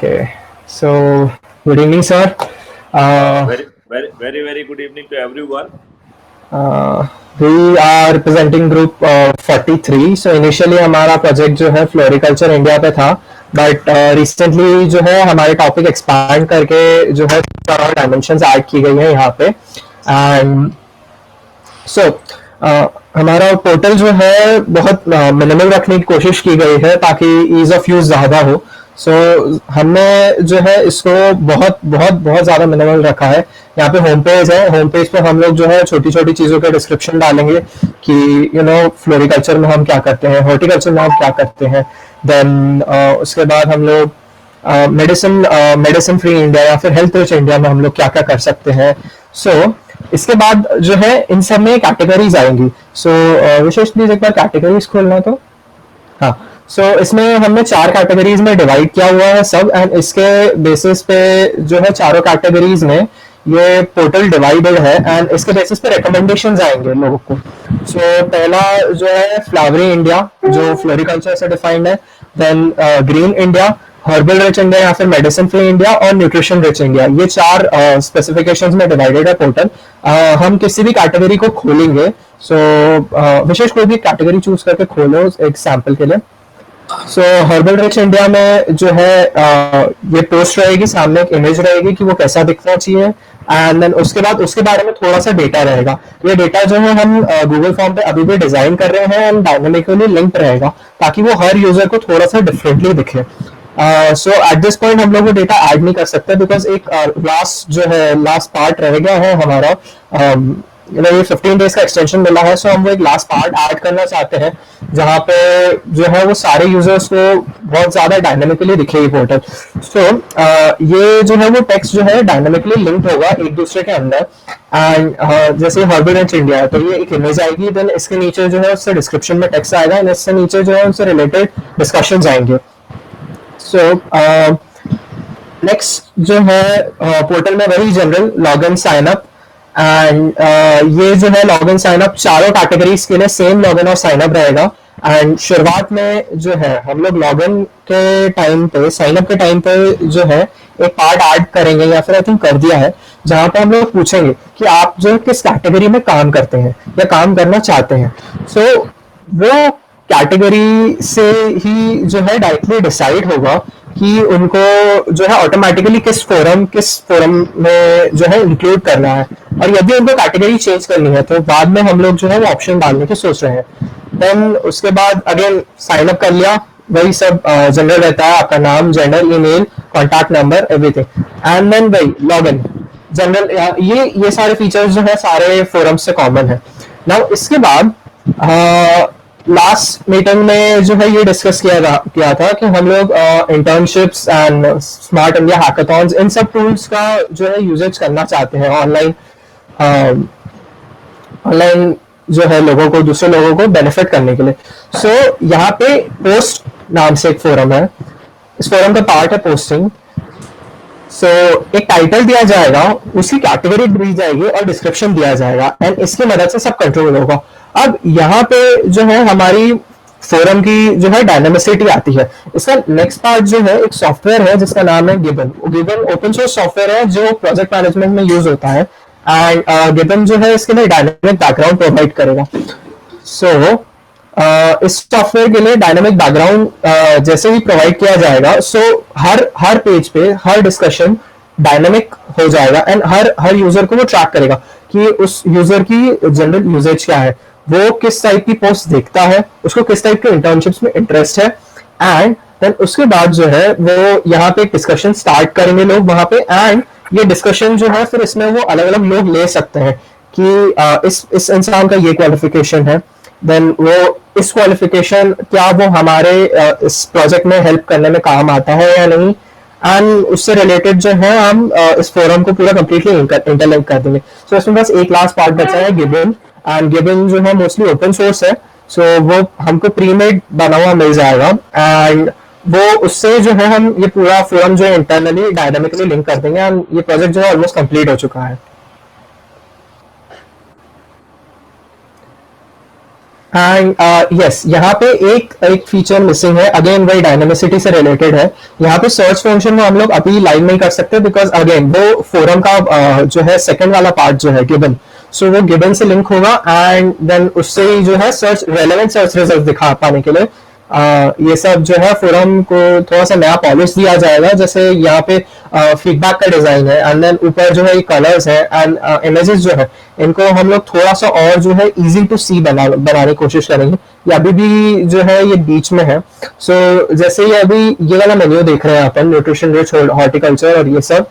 Okay. So, good evening, sir. Uh, Very good evening to everyone. uh, we are representing group 43. So, initially हमारा project जो है floriculture India पे था, but recently जो है हमारे टॉपिक एक्सपैंड करके जो है और डायमेंशंस ऐड की गई है यहाँ पे एंड सो हमारा पोर्टल जो है बहुत मिनिमल रखने की कोशिश की गई है ताकि ईज ऑफ यूज ज़्यादा हो. सो हमने जो है इसको बहुत बहुत बहुत ज़्यादा मिनिमल रखा है. यहाँ पे होम पेज है. होम पेज पे हम लोग जो है छोटी छोटी चीज़ों के डिस्क्रिप्शन डालेंगे कि फ्लोरिकल्चर में हम क्या करते हैं, हॉर्टिकल्चर में हम क्या करते हैं. देन उसके बाद हम लोग मेडिसिन मेडिसिन फ्री इंडिया या फिर हेल्थ रिच इंडिया में हम लोग क्या क्या कर सकते हैं. इसके बाद जो है इन सब में कैटेगरीज आएंगी. विशेष प्लीज एक बार कैटेगरीज खोलना. तो हाँ, इसमें हमने 4 कैटेगरीज में डिवाइड किया हुआ है सब, एंड इसके बेसिस पे जो है चारों कैटेगरीज में ये पोर्टल डिवाइडेड है एंड इसके बेसिस पे रिकमेंडेशंस आएंगे लोगों को. पहला जो है फ्लावरी इंडिया जो फ्लोरिकल्चर से डिफाइंड है. Then green India, herbal rich India या फिर मेडिसिन फ्री इंडिया और न्यूट्रिशन रिच इंडिया. ये 4 स्पेसिफिकेशंस में डिवाइडेड है पोर्टल. हम किसी भी कैटेगरी को खोलेंगे. विशेष कोई भी कैटेगरी चूज करके खोलो एक सैंपल के लिए. हर्बल रिच इंडिया में जो है ये पोस्ट रहेगी, सामने एक इमेज रहेगी कि वो कैसा दिखना चाहिए एंड देन उसके बाद उसके बारे में थोड़ा सा डेटा रहेगा. ये डेटा जो है हम गूगल फॉर्म पे अभी भी डिजाइन कर रहे हैं एंड डायनेमिकली लिंक्ड रहेगा ताकि वो हर यूजर को थोड़ा सा डिफरेंटली दिखे. एट दिस पॉइंट हम लोग वो डेटा ऐड नहीं कर सकते बिकॉज एक लास्ट पार्ट रह गया है हमारा. ये 15 डेज का एक्सटेंशन मिला है. हम वो एक लास्ट पार्ट ऐड करना चाहते हैं जहाँ पे जो है वो सारे यूजर्स को बहुत ज्यादा डायनेमिकली दिखेगी पोर्टल. ये जो है वो टेक्स्ट जो है डायनेमिकली लिंक्ड होगा एक दूसरे के अंदर. एंड जैसे हर्बल रिच इंडिया है तो ये एक इमेज आएगी, देन इसके नीचे जो है उससे डिस्क्रिप्शन में टेक्स्ट आएगा एंड इससे नीचे जो है उनसे रिलेटेड डिस्कशन आएंगे. नेक्स्ट जो है पोर्टल में वही general log in sign up and ये जो है लॉग इन साइन अप चारों कैटेगरीज के लिए सेम लॉग इन और साइन अप रहेगा. एंड शुरुआत में जो है हम लोग लॉग इन के टाइम पे, साइन अप के टाइम पे जो है एक पार्ट ऐड करेंगे या फिर आई थिंक कर दिया है जहां पे हम लोग पूछेंगे कि आप जो किस कैटेगरी में काम करते हैं या काम करना चाहते हैं. वो कैटेगरी से ही जो है डायरेक्टली डिसाइड होगा कि उनको जो है ऑटोमेटिकली किस फोरम में जो है इंक्लूड करना है. और यदि उनको कैटेगरी चेंज करनी है तो बाद में हम लोग जो है वो ऑप्शन डालने की सोच रहे हैं. देन उसके बाद अगेन साइन अप कर लिया, वही सब जनरल रहता है, आपका नाम, gender, email, contact number, everything. And then वही लॉग इन जनरल. ये सारे फीचर्स जो है सारे फोरम से कॉमन है. नाउ इसके बाद लास्ट मीटिंग में जो है ये डिस्कस किया था कि हम लोग internships and smart India hackathons इन सब टूल्स का जो है यूजेज करना चाहते हैं ऑनलाइन जो है लोगों को, दूसरे लोगों को बेनिफिट करने के लिए. यहाँ पे पोस्ट नाम से एक फोरम है. इस फोरम का पार्ट है पोस्टिंग. एक टाइटल दिया जाएगा, उसकी कैटेगरी दी जाएगी और डिस्क्रिप्शन दिया जाएगा एंड इसकी मदद से सब कंट्रोल होगा. अब यहाँ पे जो है हमारी फोरम की जो है डायनामिसिटी आती है. इसका नेक्स्ट पार्ट जो है एक सॉफ्टवेयर है जिसका नाम है gibbon. Gibbon open source software है जो प्रोजेक्ट मैनेजमेंट में यूज होता है एंड गिबन जो है इसके लिए डायनामिक बैकग्राउंड प्रोवाइड करेगा. इस सॉफ्टवेयर के लिए डायनामिक बैकग्राउंड जैसे ही प्रोवाइड किया जाएगा हर पेज पे हर डिस्कशन डायनामिक हो जाएगा एंड हर यूजर को वो ट्रैक करेगा कि उस यूजर की जनरल यूजेज क्या है, वो किस टाइप की पोस्ट देखता है, उसको किस टाइप के इंटर्नशिप्स में इंटरेस्ट है. एंड देन उसके बाद जो है वो यहाँ पे डिस्कशन स्टार्ट करेंगे लोग वहां पे. एंड ये डिस्कशन जो है फिर इसमें वो अलग अलग लोग ले सकते हैं कि इस इंसान का ये क्वालिफिकेशन है, देन वो इस क्वालिफिकेशन क्या वो हमारे इस प्रोजेक्ट में हेल्प करने में काम आता है या नहीं. एंड उससे रिलेटेड जो है हम इस फोरम को पूरा कंप्लीटली इंटरलिंक कर देंगे. इसमें बस एक लास्ट पार्ट बचा है गिबन. एंड गिबन जो है मोस्टली ओपन सोर्स है. वो हमको प्रीमेड बना हुआ मिल जाएगा एंड वो उससे जो है हम ये पूरा फोरम जो है इंटरनली डायनामिकली लिंक कर देंगे. एंड ये प्रोजेक्ट जो है ऑलमोस्ट कंप्लीट हो चुका है. एंड यस, यहाँ पे एक एक फीचर मिसिंग है, अगेन वही डायनामिसिटी से रिलेटेड है। यहाँ पे सर्च फंक्शन को हम लोग अभी लाइव नहीं कर सकते बिकॉज अगेन वो फोरम का जो है सेकंड वाला पार्ट जो है गिबन, सो वो गिबन से लिंक होगा एंड देन उससे ही जो है सर्च रेलेवेंट सर्च रिजल्ट दिखा पाने के लिए ये सब जो है फोरम को थोड़ा सा नया पॉलिश दिया जाएगा। जैसे यहाँ पे फीडबैक का डिजाइन है एंड देन ऊपर जो है कलर्स है एंड इमेजेस जो है इनको हम लोग थोड़ा सा और जो है इजी टू सी बनाने की कोशिश करेंगे। ये अभी भी जो है ये बीच में है। सो जैसे ये अभी ये वाला मेन्यू देख रहे हैं अपन, न्यूट्रिशन रिच हॉर्टिकल्चर और ये सब,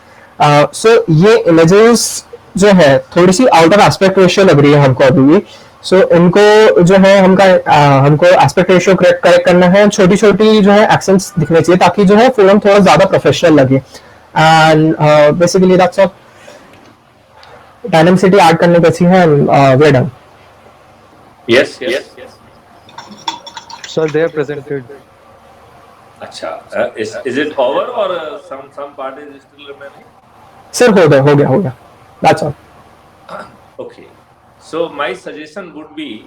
सो ये इमेजेस जो है थोड़ी सी आउट ऑफ एस्पेक्ट रेशियो लग रही है हमको अभी भी। सो इनको जो है हमको एस्पेक्ट रेशियो करेक्ट करना है, छोटी छोटी जो है एक्सेंट्स दिखने चाहिए ताकि जो है फोरम थोड़ा ज्यादा प्रोफेशनल लगे। And basically that's all. Dynamicity add करने बची है, वे done. Yes, yes, yes. Sir, they are presented. अच्छा, is it over or some part is still remaining? Sir हो गया that's all. Okay. So my suggestion would be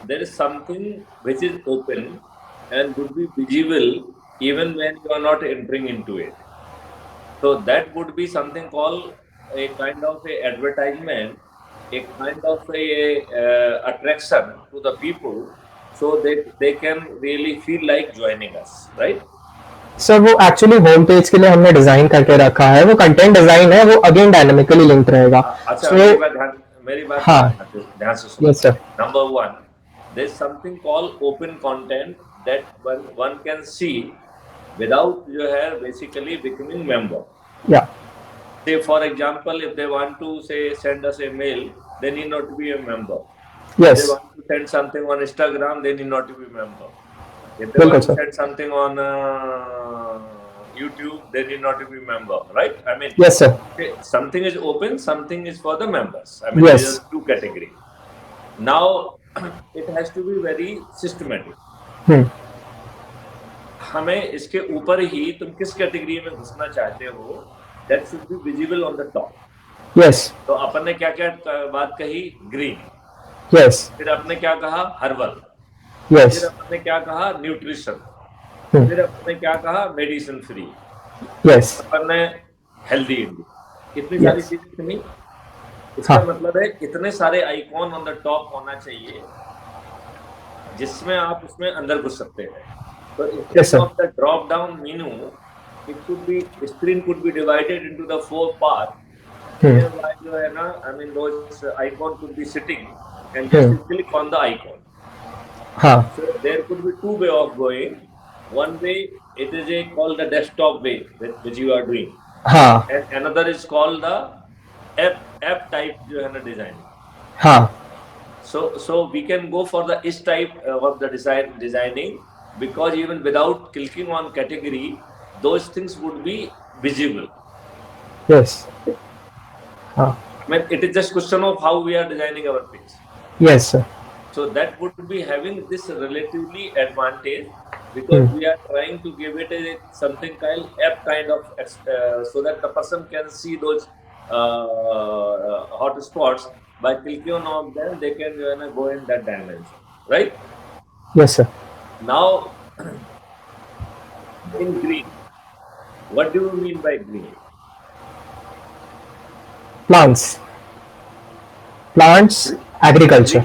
there is something which is open and would be visible even when you are not entering into it. So that would be something called a kind of a advertisement, a kind of a attraction to the people, so they can really feel like joining us, right? Sir वो actually home page के लिए हमने design करके रखा है, वो content design है, वो अगेन डायनामिकली लिंक्ड रहेगा। अच्छा, So, मेरी बात हाँ, ध्यान से सुनो। Yes sir. Number one, there is something called open content that one can see without जो है basically becoming member. या Say for example, if they want to say send us a mail, they need not to be a member. If yes they want to send something on Instagram, they need not to be a member. If they बिल्कुल want to sir. send something on YouTube, they need not to be a member, right? I mean, yes sir. okay, something is open, something is for the members. I mean, Yes. there are two categories. Now, it has to be very systematic. हमें इसके ऊपर ही तुम किस category में घुसना चाहते हो, that should be visible on the top. Yes तो अपन ने क्या क्या बात कही? ग्रीन। यस फिर आपने क्या कहा? हर्बल। यस फिर आपने क्या कहा? न्यूट्रिशन। हम्म। फिर आपने क्या कहा? Medicine free. यस अपन ने हेल्दी इंडिया। इतनी सारी Yes. चीजें सुनी। इसका हाँ। मतलब है इतने सारे आइकॉन ऑन द टॉप होना चाहिए जिसमें आप उसमें अंदर घुस सकते हैं। तो Yes, instead sir. of the drop down menu, it could be screen could be divided into the 4 parts. Whereby जो है ना, I mean those icon could be sitting and just click on the icon. हाँ So there could be two way of going. One way it is a called the desktop way which you are doing, हाँ and another is called the app type जो है ना design. हाँ So we can go for the is type of the designing, because even without clicking on category, those things would be visible. Yes हाँ I mean, it is just question of how we are designing our page. Yes sir. So that would be having this relatively advantage, because we are trying to give it a something app kind of so that the person can see those hot spots. By clicking on them, they can go in that dimension, right? Yes sir. Now, in green, what do you mean by green? Plants agriculture.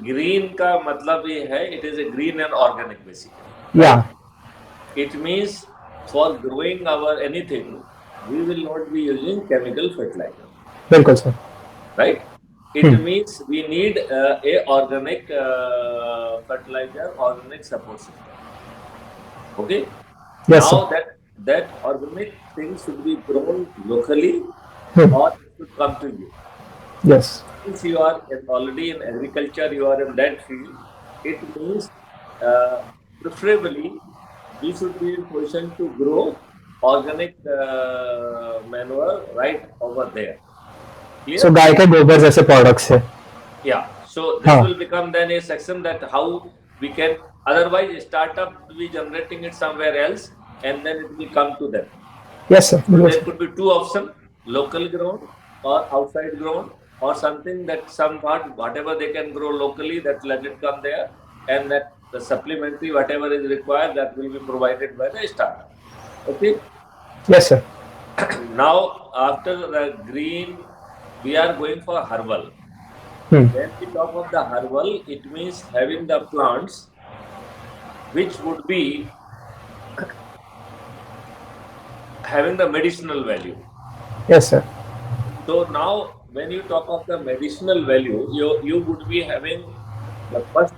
Green का मतलब ये है, it is a green and organic basically. या It means for growing our anything, we will not be using chemical fertilizer, बिल्कुल sir. right? It means we need a organic fertilizer, organic support system. Okay. Yes, Now sir. that organic thing should be grown locally, or it should come to you. Yes Since you are already in agriculture, you are in that field, it means preferably we should be in position to grow organic manure right over there. Clear? सो गाय के गोबर जैसे products है। Yeah. So this Huh. will become then a section that how we can, otherwise startup will be generating it somewhere else and then it will come to them. Yes sir So बिल्कुल there sir. could be two options, local grown or outside grown. or something that some part, whatever they can grow locally, that let it come there, and that the supplementary whatever is required, that will be provided by the startup. Okay. Yes, sir. Now after the green, we are going for herbal. Hmm. When we talk of the herbal, it means having the plants which would be having the medicinal value. Yes, sir. So now, when you talk of the medicinal value, you would be having the first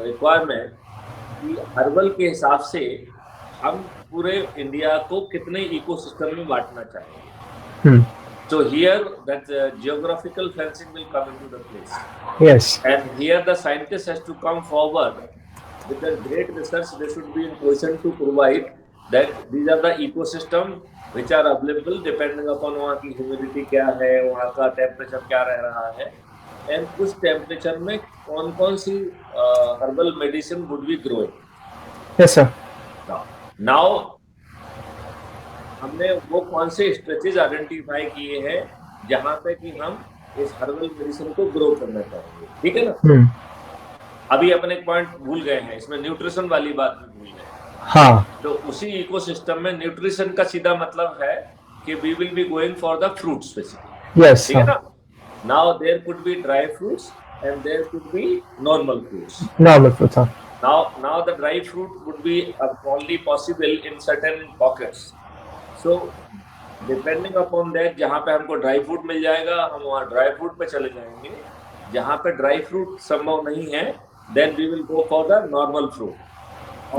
requirement कि herbal के हिसाब से हम पूरे India को कितने ecosystem में बांटना चाहेंगे. Hmm. So here that geographical fencing will come into the place. Yes. And here the scientist has to come forward with the great research. They should be in position to provide that these are the ecosystem which are available depending upon वहाँ की humidity क्या है, वहाँ का temperature क्या रह रहा है, एंड उस टेम्परेचर में कौन कौन सी herbal medicine would be growing. Yes, sir. Now हमने वो कौन से स्ट्रेचेज आइडेंटिफाई किए हैं जहाँ पे कि हम इस हर्बल मेडिसिन को ग्रो करना चाहेंगे. ठीक है ना. Hmm. अभी अपन एक पॉइंट भूल गए हैं, इसमें न्यूट्रिशन वाली बात भी भूल गए. हाँ. तो उसी इकोसिस्टम में न्यूट्रिशन का सीधा मतलब है कि we will be going for the fruits basically. Yes, ठीक है sir. ना. Now there could be dry fruits and there could be normal fruits. Normal fruits. हाँ. Now the dry fruit would be only possible in certain pockets. So depending upon that, जहाँ पे हमको dry fruit मिल जाएगा हम वहाँ dry fruit पे चले जाएंगे. जहाँ पे ड्राई फ्रूट संभव नहीं है, then we will go for the normal fruit.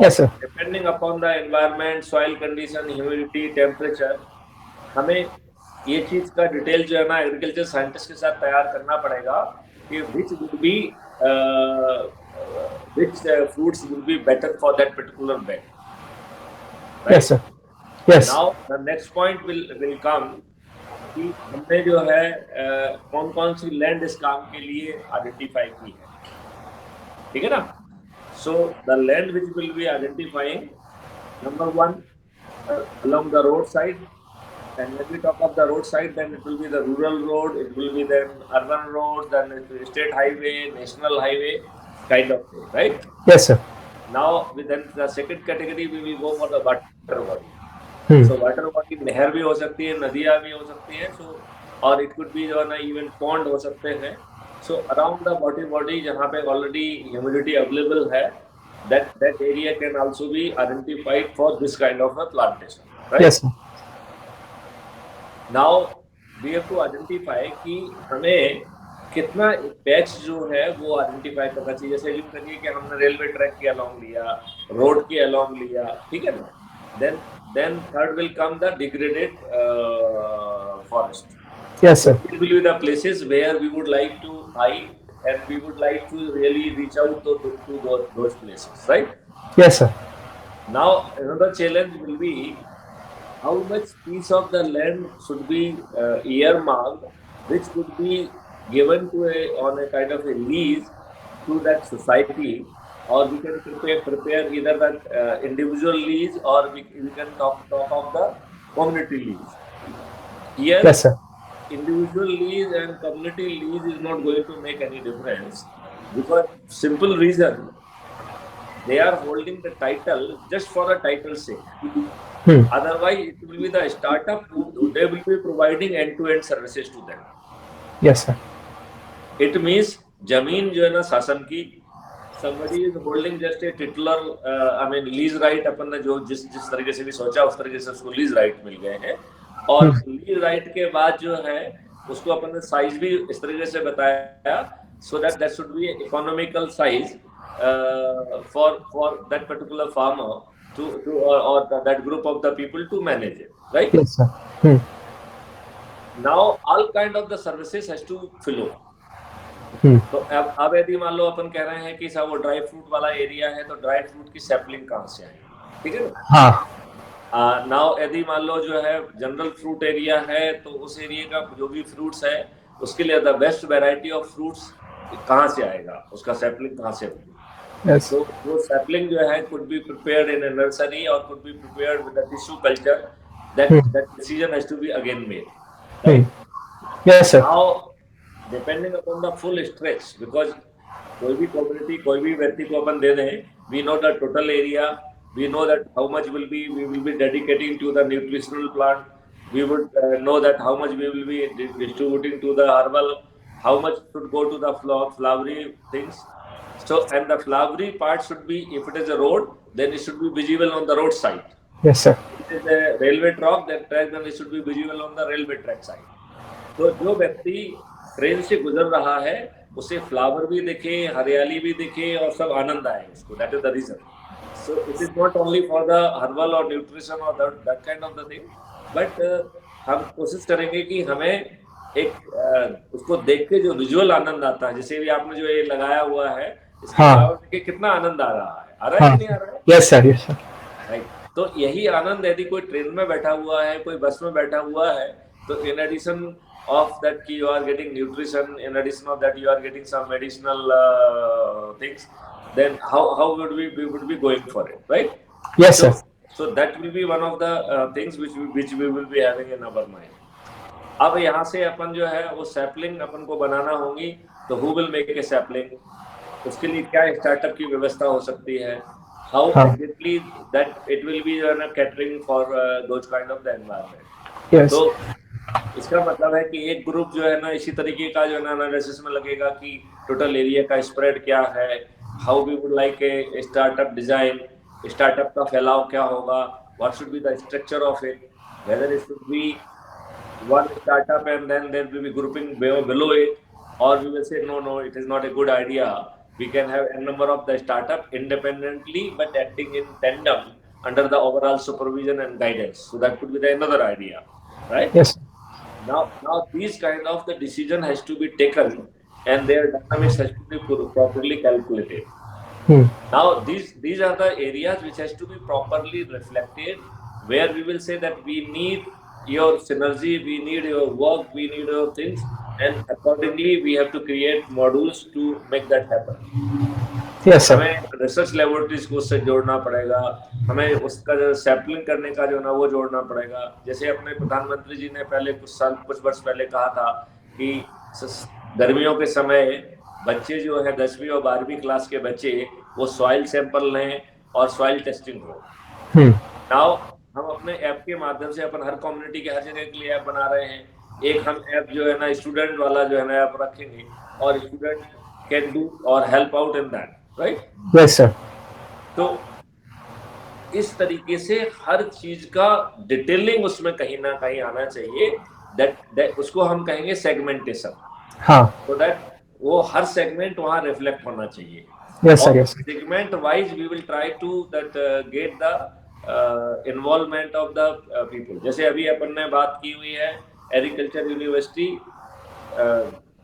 Yes, sir. Depending upon the environment, soil condition, humidity, temperature, हमें ये चीज का डिटेल जो है ना एग्रीकल्चर साइंटिस्ट के साथ तैयार करना पड़ेगा कि which would be which fruits would be better for that particular bed. Right? Yes, sir. Yes. Now the next point will come कि हमने जो है कौन कौन सी लैंड इस काम के लिए आइडेंटिफाई की है. ठीक है ना. So the land which will be identifying, number one, along the roadside, and when we talk of the roadside, then it will be the rural road, it will be then urban road, then it will be state highway, national highway, kind of thing, right? Yes, sir. Now, with then the second category, we will go for the water body. Hmm. So water body नहर भी हो सकती है, नदियाँ भी हो सकती हैं, so और it could be जो है ना even pond हो सकते हैं. So around the body जहाँ पे already humidity available है, that area can also be identified for this kind of a plantation, right? Yes, sir. Now we have to identify कि हमें कितना पैच जो है वो आइडेंटिफाई करना चाहिए. जैसे यूँ करिए कि हमने रेलवे ट्रैक के अलॉन्ग लिया, रोड के अलॉन्ग लिया. ठीक है ना. Then third will come the degraded forest. Yes, sir. It will be the places where we would like to hide and we would like to really reach out to those places, right? Yes, sir. Now another challenge will be how much piece of the land should be earmarked, which could be given to on a kind of a lease to that society, or we can prepare either that individual lease or we can talk of the community lease. Here, Yes, sir. individual lease and community lease is not going to make any difference, because simple reason, they are holding the title just for a title's sake. Hmm. Otherwise, it will be the startup who they will be providing end-to-end services to them. Yes, sir. It means जमीन जो है ना शासन की, somebody is holding just a titular, I mean lease right. अपन ने जो जिस तरीके से भी सोचा उस तरीके से उसको lease right मिल गए हैं, और lease right के बाद जो है उसको अपन ने size भी इस तरीके से बताया, so that should be economical size for that particular farmer to or that group of the people to manage it, right? Yes, sir. Hmm. Now all kind of the services has to flow. Hmm. तो अब यदि मान लो अपन कह रहे हैं कि साहब वो ड्राई फ्रूट वाला एरिया है, तो ड्राई फ्रूट की सैपलिंग कहाँ से आएगी. ठीक है ना. हाँ. नाउ यदि मान लो जो है जनरल फ्रूट एरिया है, तो उस एरिया का जो भी फ्रूट्स है उसके लिए the best variety of fruits कहाँ से आएगा, उसका सैपलिंग कहाँ से होगी. Yes. So वो सैपलिंग जो है could be prepared in a nursery or could be prepared with a tissue culture. That decision has to be again made. Hmm. Yes, sir. Now, depending upon the full stretch, because कोई भी community कोई भी व्यक्ति को अपन दे दें, we know the total area, we know that how much we will be dedicating to the nutritional plant, we would know that how much we will be distributing to the herbal, how much should go to the flowery things. So, and the flowery part should be, if it is a road, then it should be visible on the road side. Yes, sir. If it is a railway track, then it should be visible on the railway track side. तो जो व्यक्ति train से गुजर रहा है उसे flower भी दिखे, हरियाली भी दिखे और सब आनंद आए उसको. That is the reason. So it is not only for the herbal और न्यूट्रिशन और that kind of the thing, but हम कोशिश करेंगे कि हमें एक उसको देख के जो विजुअल आनंद आता है, जैसे भी आपने जो ये लगाया हुआ है, इसके फ्लावर देख के कितना आनंद आ रहा है कि नहीं आ रहा है? Yes sir, yes sir. Right. तो यही आनंद यदि कोई ट्रेन में बैठा हुआ है, कोई बस में बैठा हुआ है, तो in addition of that you are getting nutrition, in addition of that you are getting some medicinal things, then how would we would be going for it, right? Yes, sir. So that will be one of the things which we will be having in our mind. अब यहाँ से अपन जो है वो sapling अपन को बनाना होगी, तो who will make a sapling? उसके लिए क्या स्टार्टअप की व्यवस्था हो सकती है? How exactly that it will be catering for those kind of the environment. Yes. तो इसका मतलब है कि एक ग्रुप जो है ना इसी तरीके का जो है ना एनालिसिस में लगेगा कि टोटल एरिया का स्प्रेड क्या है, how we would like a startup design, startup का फैलाव क्या होगा, what should be the structure of it, whether it should be one startup and then there will be grouping below it, और we will say no it is not a good idea, we can have an number of the startup independently but acting in tandem under the overall supervision and guidance. So that could be the another idea, right? Yes. Now these kind of the decision has to be taken and their dynamics has to be properly calculated. Now these are the areas which has to be properly reflected, where we will say that we need your synergy, we need your work, we need your things, and accordingly we have to create modules to make that happen. Yes, sir. हमें research laboratories को उससे जोड़ना पड़ेगा, हमें उसका जो sampling करने का जो ना वो जोड़ना पड़ेगा. जैसे अपने प्रधानमंत्री जी ने पहले कुछ वर्ष पहले कहा था कि गर्मियों के समय बच्चे जो है 10वीं और 12वीं क्लास के बच्चे वो सॉइल सैंपल लें और सॉइल टेस्टिंग हो. नाउ हम अपने ऐप के माध्यम से अपन हर कम्युनिटी के हर जगह के लिए ऐप बना रहे हैं. एक हम ऐप जो है ना स्टूडेंट वाला जो है ना ऐप रखेंगे और स्टूडेंट कैन डू और help out in that, right? Yes sir. तो इस तरीके से हर चीज का डिटेलिंग उसमें कहीं ना कहीं आना चाहिए. दैट उसको हम कहेंगे सेगमेंटेशन. हाँ. तो दैट वो हर सेगमेंट वहां रिफ्लेक्ट होना चाहिए. Yes sir, yes. Segment wise we will try to that get the involvement of the people. जैसे अभी अपन ने बात की हुई है एग्रीकल्चर यूनिवर्सिटी,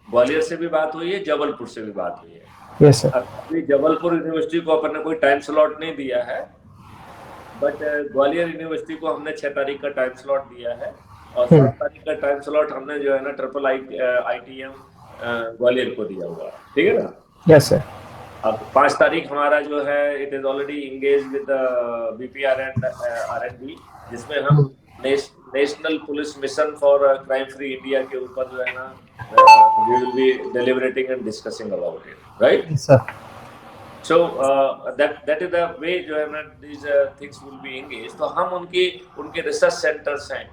ग्वालियर से भी बात हुई है, जबलपुर से भी बात हुई है. Yes sir. अभी जबलपुर यूनिवर्सिटी को अपन ने कोई टाइम स्लॉट नहीं दिया है, बट ग्वालियर यूनिवर्सिटी को हमने 6 तारीख का टाइम स्लॉट दिया है और 7 तारीख का टाइम स्लॉट हमने जो है ना IITM ग्वालियर को दिया हुआ है. ठीक है ना? Yes sir. अब 5 तारीख हमारा जो है it is already engage with BPR and R&D, जिसमें हम national police mission for crime free India के ऊपर जो है ना we will be deliberating and discussing about it, right? Yes, sir. So that is the way जो है ना these things will be engaged. तो हम उनके रिसर्च सेंटर्स हैं,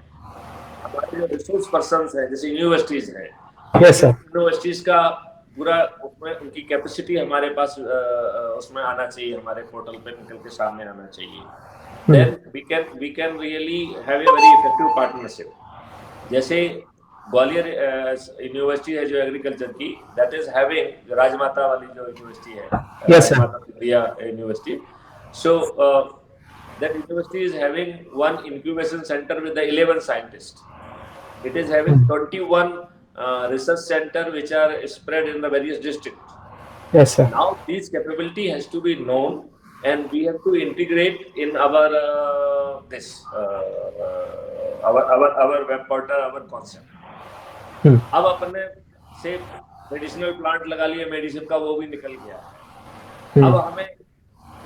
हमारे जो रिसोर्स पर्सन्स हैं, जैसे यूनिवर्सिटीज हैं. Yes, sir. यूनिवर्सिटीज का पूरा उसमें उनकी कैपेसिटी हमारे पास उसमें आना चाहिए, हमारे पोर्टल पे निकल के सामने आना चाहिए. Then we can really have a very effective partnership. जैसे ग्वालियर यूनिवर्सिटी है जो एग्रीकल्चर की, दैट इज हैविंग राजमाता वाली जो यूनिवर्सिटी है, Rajmata Vidya university. So that university is having one incubation centre with the 11 scientist. It is having 21 research center which are spread in the various districts. Yes, sir. Now this capability has to be known and we have to integrate in our our web portal, our concept. अब अपन ने से medicinal plant लगा लिया, medicine का वो भी निकल गया. अब हमें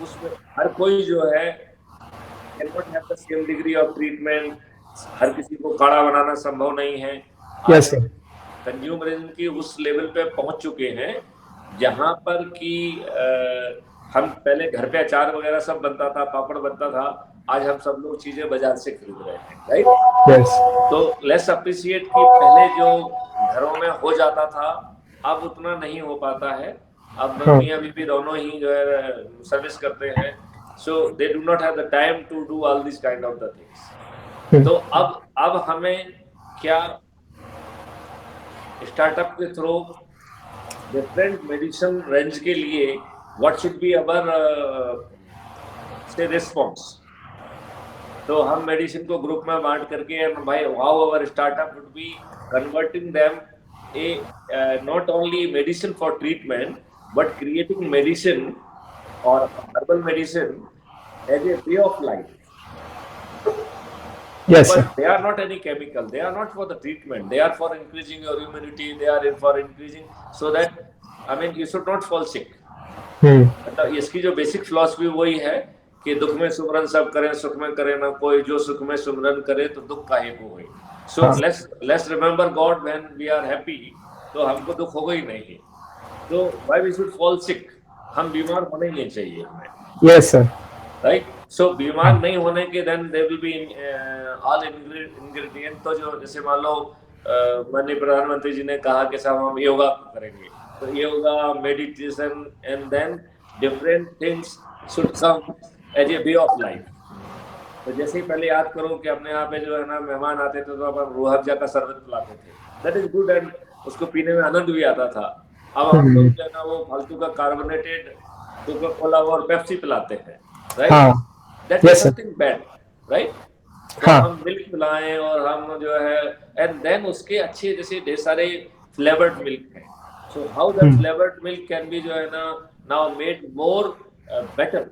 उसमें हर कोई जो है cannot have the same degree of treatment. हर किसी को काढ़ा बनाना संभव नहीं है. Yes, sir. कंज्यूमरिज्म की उस लेवल पे पहुंच चुके हैं जहां पर कि हम पहले घर पे अचार वगैरह सब बनता था, पापड़ बनता था, आज हम सब लोग चीजें बाजार से खरीद रहे हैं, राइट। यस तो लेट्स अप्रिशिएट कि पहले जो घरों में हो जाता था अब उतना नहीं हो पाता है। अब हाँ। मियाँ बीबी दोनों ही जो है सर्विस करते हैं, so they do not have the time to do all this kind of the things. तो अब हमें क्या स्टार्टअप के थ्रू डिफरेंट मेडिसिन रेंज के लिए व्हाट शुड बी अवर से रिस्पॉन्स। तो हम मेडिसिन को ग्रुप में बांट करके भाई how our startup would be converting them a not only medicine for treatment but creating medicine और herbal medicine as a way of life. Yes, sir. But they are not any chemical. They are not for the treatment. They are for increasing your immunity. They are for increasing so that I mean you should not fall sick. मतलब इसकी जो basic philosophy वही है कि दुख में सुमरन सब करें, सुख में करे ना कोई, जो सुख में सुमरन करे तो दुख काहे को होए। So let's remember God when we are happy. तो हमको दुख होगा ही नहीं। तो why we should fall sick? हम बीमार होने नहीं चाहिए हमें। Yes, sir. राइट। सो बीमार नहीं होने के then there will be all ingredient. तो जो जैसे मान लो माननीय प्रधानमंत्री जी ने कहा कि साहब हम योगा करेंगे, तो yoga, meditation and then different things should come as a way of life. तो जैसे ही पहले याद करो कि अपने यहाँ पे जो है ना मेहमान आते थे तो अपन रूह अफ़ज़ा का शरबत पिलाते थे, दैट इज गुड एंड उसको पीने में आनंद भी आता था। अब हम लोग जो है ना वो फालतू का कार्बोनेटेड कोका कोला और पेप्सी पिलाते हैं, right. That is something bad, right. तो हम मिल्क पिलाएं और हम जो है एंड देन उसके अच्छे जैसे ढेर सारे फ्लेवर्ड मिल्क हैं। So how that flavoured milk can be जो है ना नाउ मेड मोर बेटर।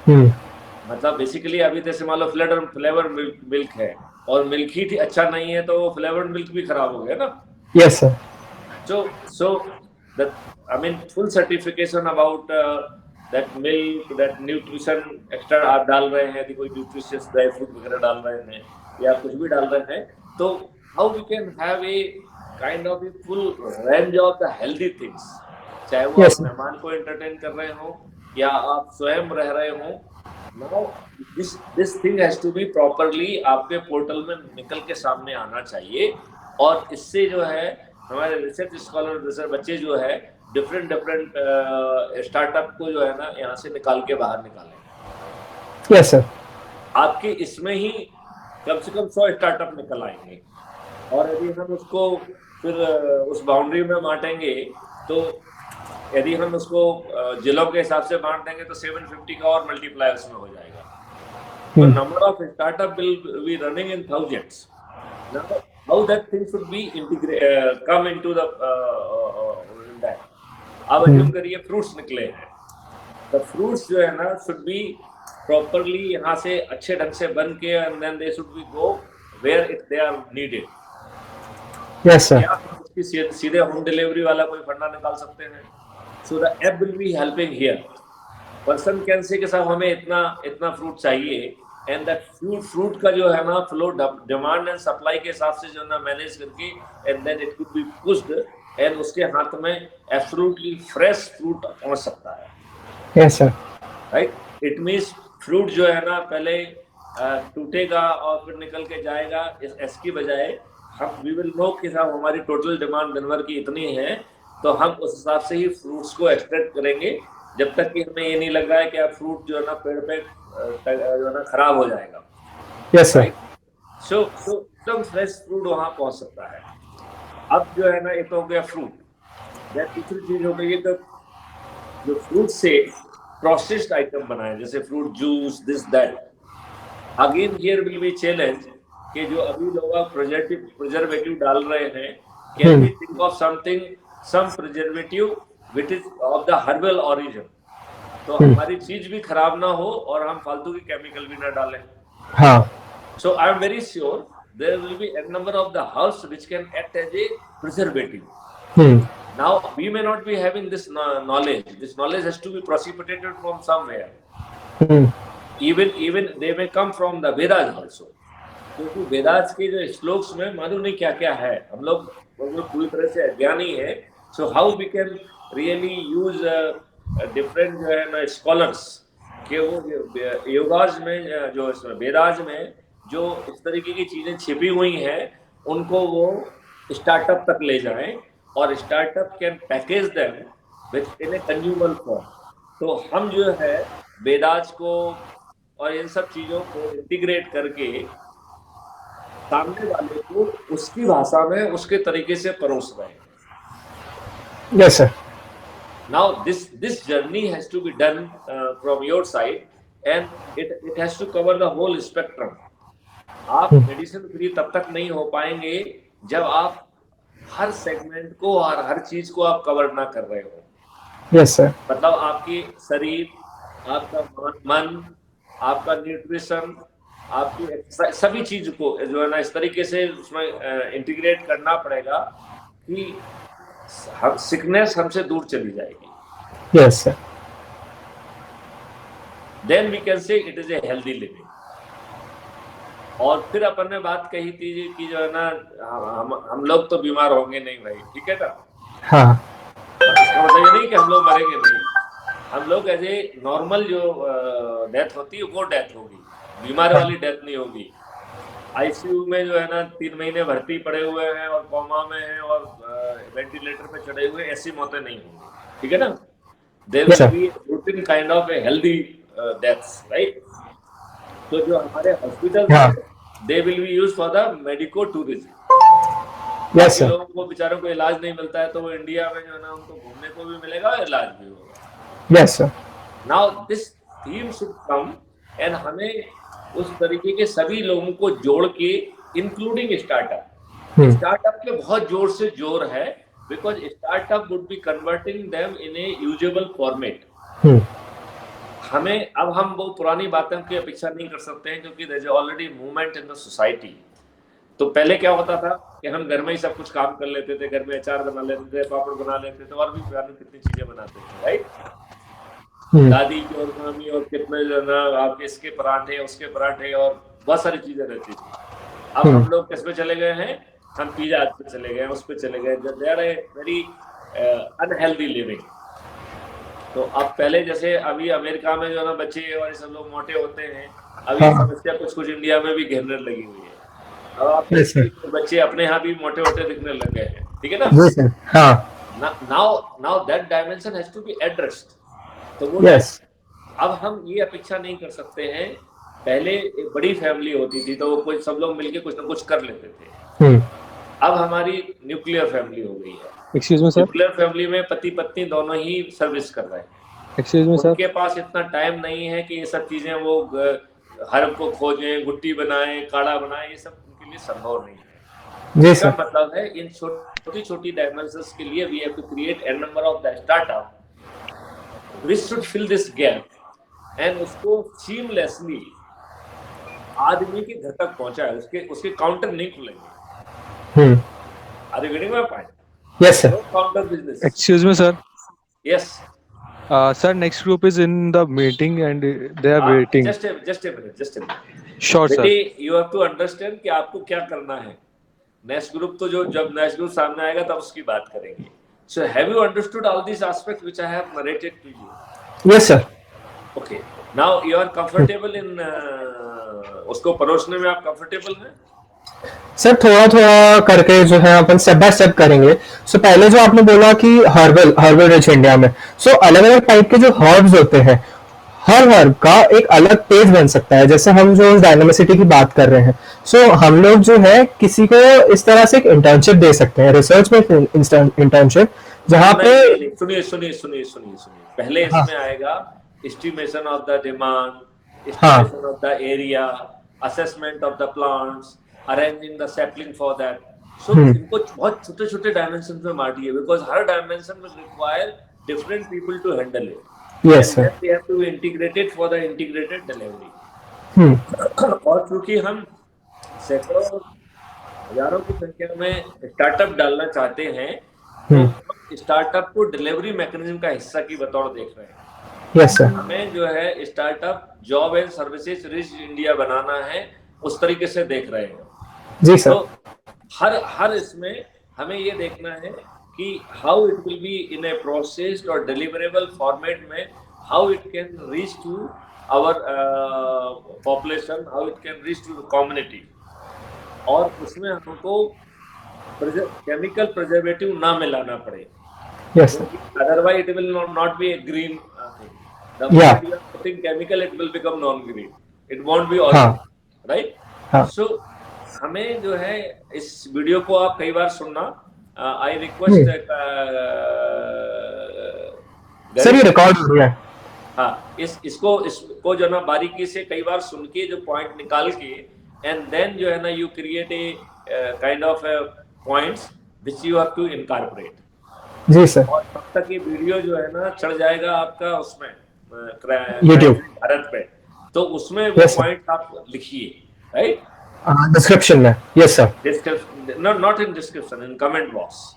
मतलब बेसिकली अभी जैसे मान लो फ्लेवर्ड मिल्क है और मिल्क ही अच्छा नहीं है तो फ्लेवर्ड मिल्क भी खराब हो गया ना। Yes sir. So that I mean full certification about that milk, that nutrition extra आप डाल रहे हैं, कोई nutritious ड्राई फ्रूट वगैरह डाल रहे हैं या कुछ भी डाल रहे हैं, तो how we can have a kind of a full range of the healthy things, चाहे वो आप मेहमान को entertain कर रहे हो या आप स्वयं रह रहे हो। Now this thing has to be properly आपके पोर्टल में निकल के सामने आना चाहिए और इससे जो है हमारे रिसर्च स्कॉलर रिसर्च बच्चे जो है डिफरेंट स्टार्टअप को जो है ना यहाँ से निकाल के बाहर निकालें। Yes sir. आपके इसमें ही कम से कम 100 स्टार्टअप निकल आएंगे और यदि हम उसको फिर उस बाउंड्री में बांटेंगे तो यदि हम उसको जिलों के हिसाब से बांट देंगे तो 750 का और मल्टीप्लाई उसमें हो जाएगा। तो number of startup will be running in thousands. How that thing should be come into the that. अब assume करिए फ्रूट्स निकले हैं, तो फ्रूट्स जो है ना should be properly यहाँ से अच्छे ढंग से बन के and then they should be go where they are needed. Yes sir. या उसकी सीधे होम डिलीवरी वाला कोई फंडा निकाल सकते हैं। So the app will be helping here. Person can say कि साहब हमें इतना फ्रूट चाहिए एंड दैट फ्रूट का जो है ना फ्लो डिमांड एंड सप्लाई के हिसाब से जो है ना मैनेज करके and then it could be pushed and उसके हाथ में एब्सोल्युटली फ्रेश फ्रूट पहुंच सकता है। Yes sir. Right. It means fruit जो है ना पहले टूटेगा और फिर निकल के जाएगा, इसकी बजाय हम वी विल नो कि साहब हमारी टोटल डिमांड दिन भर की इतनी है तो हम उस हिसाब से ही फ्रूट्स को एक्सट्रैक्ट करेंगे जब तक कि हमें ये नहीं लग रहा है कि आप फ्रूट जो है ना पेड़ पे जो है ना खराब हो जाएगा। Yes sir. सो एकदम फ्रेश फ्रूट वहां पहुंच सकता है। अब जो है ना ये तो हो गया फ्रूट। दूसरी चीज हो गई तो जो फ्रूट से प्रोसेस्ड आइटम बनाए जैसे fruit juice this that. Again here will be challenge कि जो अभी लोग प्रिजर्वेटिव डाल रहे हैं, can we think of something some preservative which is of the herbal origin, तो हमारी चीज भी खराब ना हो और हम फालतू की केमिकल भी ना डालें। हाँ। So I am very sure there will be a number of the herbs which can act as a preservative. Now we may not be having this knowledge. This knowledge has to be precipitated from somewhere. Even they may come from the Vedas also. क्योंकि वेदास के जो श्लोक्स में मालूम नहीं क्या क्या है। हम लोग वो पूरी तरह से अज्ञानी है। So how we can really use different जो है ना स्कॉलर्स कि वो योगाज में जो वेदाज में जो इस तरीके की चीजें छिपी हुई हैं उनको वो स्टार्टअप तक ले जाएं और startup can package them with in a consumer form. तो हम जो है वेदाज को और इन सब चीजों को इंटीग्रेट करके सामने वाले को उसकी भाषा में उसके तरीके से परोस रहे हैं। Yes, sir. Now this journey has to be done from your side and it has to cover the whole spectrum. आप मेडिसिन फ्री तब तक नहीं हो पाएंगे जब आप हर सेगमेंट को और हर चीज को आप कवर ना कर रहे हो। Yes, sir. मतलब आपकी शरीर, आपका मन, आपका न्यूट्रिशन, आपकी सभी चीज को जो है ना इस तरीके से उसमें इंटीग्रेट करना पड़ेगा कि सिकनेस हमसे दूर चली जाएगी। Yes, sir. Then we can say it is a healthy living. और फिर अपन ने बात कही थी कि जो है ना हम लोग तो बीमार होंगे नहीं भाई, ठीक है ना? हाँ. इसका मतलब ये नहीं कि हम लोग मरेंगे नहीं, हम लोग एज ए नॉर्मल जो डेथ होती है वो डेथ होगी, बीमार वाली डेथ नहीं होगी। आईसीयू में जो है ना 3 महीने भर्ती पड़े हुए हैं और कोमा में हैं और वेंटिलेटर पे चढ़े हुए, ऐसी मौतें नहीं होंगी, ठीक है ना? There will be routine kind of a healthy deaths, right? तो जो हमारे hospital they will be used for the medico tourism. Yes, sir. लोगों को बेचारों को इलाज नहीं मिलता है तो वो इंडिया में जो है ना उनको घूमने को भी मिलेगा और इलाज भी होगा। Yes, sir. Now this theme should come and हमें उस तरीके के सभी लोगों को जोड़ के इंक्लूडिंग स्टार्टअप। स्टार्टअप के बहुत जोर से जोर है because startup would be converting them in A usable format. हमें अब हम वो पुरानी बातों की अपेक्षा नहीं कर सकते हैं क्योंकि there is already movement in the society. तो पहले क्या होता था कि हम घर में ही सब कुछ काम कर लेते थे, घर में अचार बना लेते थे, पापड़ बना लेते थे और भी कितनी चीजें बनाते थे, राइट? दादी की और मम्मी और कितने जो ना आपके इसके पराठे उसके पराठे और बहुत सारी चीजें रहती थी। अब हम लोग किस पे चले गए हैं? हम पिज्जा पे चले गए, उस पे चले गए। They are a very unhealthy living. तो अब पहले जैसे अभी अमेरिका में जो ना बच्चे और सब लोग मोटे होते हैं, अभी समस्या कुछ इंडिया में भी घेरने लगी हुई है। अब आप बच्चे अपने यहाँ भी मोटे मोटे दिखने लग गए हैं, ठीक है ना? Now that dimension has to be addressed. तो वो अब हम ये अपेक्षा नहीं कर सकते हैं। पहले एक बड़ी फैमिली होती थी तो वो कोई सब लोग मिलके कुछ ना कुछ कर लेते थे। अब हमारी न्यूक्लियर फैमिली हो गई है। Excuse me sir, nuclear family में पति पत्नी दोनों ही सर्विस कर रहे हैं। एक्सक्यूज मी सर, उनके पास इतना टाइम नहीं है कि ये सब चीजें वो हर्ब को खोजें, गुट्टी बनाएं, काढ़ा बनाएं, ये सब उनके लिए संभव नहीं है। जी इसका सर। मतलब है इन छोटी छोटी डायमेंशंस के लिए we have to create an number of the startup which should fill this gap and उसको seamlessly आदमी के घर तक पहुंचाए, उसके काउंटर नहीं खुलेंगे। Are you getting my point? Yes, sir. No counter business. excuse me sir. Yes. Sir, next group is in the meeting and they are waiting. Just a minute. Sure sir. बेटी, you have to understand कि आपको क्या करना है। Next group तो जब next group सामने आएगा तब उसकी बात करेंगे। So have you understood all these aspects which I have narrated to you? Yes, sir. Okay. Now you are comfortable in उसको परोसने में आप कंफर्टेबल हैं? सर थोड़ा करके जो है अपन स्टेप बाय स्टेप करेंगे। सो पहले जो आपने बोला कि हर्बल रिच इंडिया में, सो अलग अलग टाइप के जो हर्ब्स होते हैं, हर हर्ब का एक अलग पेज बन सकता है। जैसे हम जो डायनामिसिटी की बात कर रहे हैं, सो हम लोग जो है किसी को इस तरह से एक इंटर्नशिप दे सकते हैं, रिसर्च में इंटर्नशिप, जहाँ पे सुनिए पहले इसमें आएगा estimation of the demand, estimation of the area, assessment of the plants, arranging the sapling for that. So इनको बहुत छोटे डायमेंशन में बांटिए बिकॉज हर डायमेंशन में require different people to handle it. Yes, sir. They have to be integrated for the integrated delivery. और क्योंकि हम सैकड़ों हजारों की संख्या में स्टार्टअप डालना चाहते हैं, तो स्टार्टअप को डिलीवरी मैकेनिज्म का हिस्सा की बतौर देख रहे हैं। Yes, sir. हमें जो है startup job and services rich India बनाना है, उस तरीके से देख रहे हैं। जी सर। तो हर इसमें हमें ये देखना है कि how it will be in a processed और डिलीवरेबल फॉर्मेट में, how it can reach to our population, how it can reach to the community, और उसमें हमको केमिकल प्रिजर्वेटिव ना मिलाना पड़े, yes sir. otherwise it will not be a green thing. The Yeah. moment you are putting chemical, it will become non-green. It won't be हाँ. organic, right? हाँ. So हमें जो है इस वीडियो को आप कई बार सुनना. I request सर ये रिकॉर्ड हो रहा है. हाँ, इसको जो ना बारीकी से कई बार सुन के जो पॉइंट निकाल के, एंड देन जो है ना you create a kind of points which you have to incorporate. जी सर. और तब तक ये वीडियो जो है ना चढ़ जाएगा आपका उसमें YouTube भारत पे, तो उसमें वो Yes, sir. पॉइंट आप लिखिए, राइट? डिस्क्रिप्शन में. Yes sir. Description, not in description, in comment box,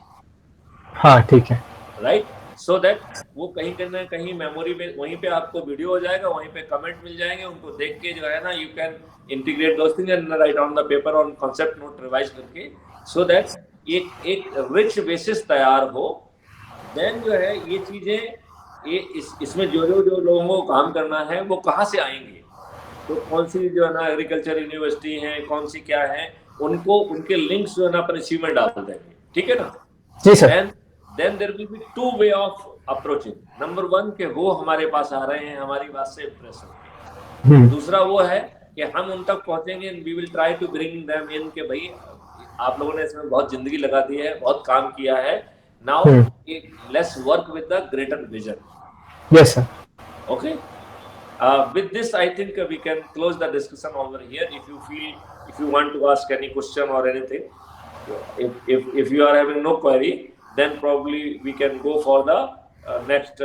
हाँ ठीक है. राइट? सो दैट वो कहीं ना कहीं मेमोरी में वहीं पे आपको वीडियो हो जाएगा, वहीं पे कमेंट मिल जाएंगे, उनको देख के जो है ना you can integrate those things and right on the paper on concept note revise करके, सो दैट एक रिच बेसिस तैयार हो. देन जो है ये चीजें इसमें जो लोगों को काम करना है वो कहाँ से आएंगे, तो कौन सी जो है ना एग्रीकल्चर यूनिवर्सिटी है, कौन सी क्या है, उनको उनके लिंक्स जो है ना अपने सी में डाल देंगे, ठीक है ना? जी sir. Then there will be two way of approaching. Number one कि वो हमारे पास आ रहे हैं, हमारी बात से इम्प्रेस होंगे. दूसरा वो है कि हम उन तक पहुंचेंगे, we will try to bring them in कि भाई आप लोगों ने इसमें बहुत जिंदगी लगा दी है, बहुत काम किया है. Now let's work with the greater vision. Yes sir. Okay. With this, I think we can close the discussion over here. If you want to ask any question or anything, if you are having no query, then probably we can go for the next.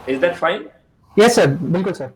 Is that fine? Yes sir. बिल्कुल sir.